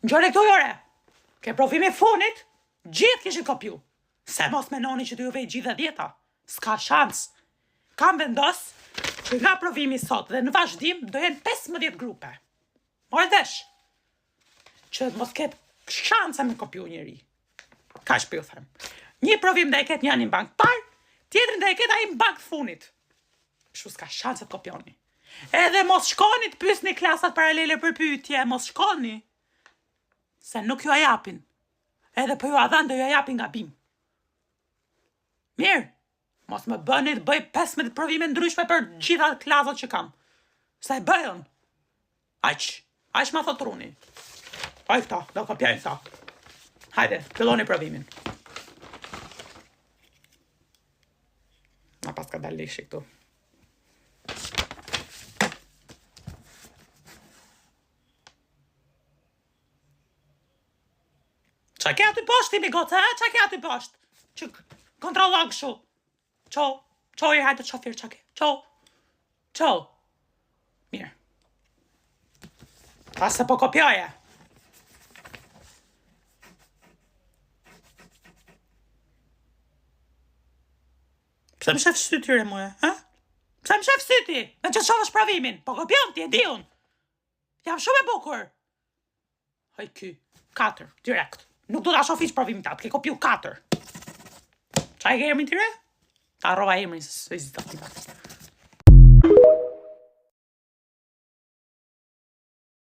Gjore këtu jore, ke provimi funit, gjithë kishin kopju. Se mos menoni që të juve i gjithë dhe 10, s'ka shans. Kam vendos që nga provimi sot dhe në vazhdim do jenë 15 grupe. Morë desh, që mos ketë shansa me kopju njëri. Ka shpë ju them. Një provim dhe e ketë njënin bank parë, tjetrin dhe e ketë ai në bank funit. Kështu s'ka shansa të kopjoni. Edhe mos shkoni të pyesni klasat paralele për pyetje, mos shkoni. Se nuk ju a japin. Edhe po ju a dhanë do ju a japin gabim. Mirë, mos më bëni të bëj 15 provime ndryshme për gjitha klasat që kam. Se e bëjon. Aq ma thot truni. Oj këta, do kopjajnë këta. Hajde, filloni provimin. Ma pas ka dal lishi këtu. Qa ke aty poshtë, mi goce, qa ke aty poshtë? Që kontrolon kështu. Qo i hajtë të qofirë qa ke. Qo. Mirë. Ta se po kopjoje. Pse më shef sy tyre muje, ha? Pse më shef sy ti? Në që shofësh pravimin, po kopjon ti, e di unë. Jam shumë e bukur. Haj ky, 4, direkt. Nuk do ta shofish pravimin tatë, ke kopju 4. Qa e ke emrin tire? Ta rova emrin, se s'e zita.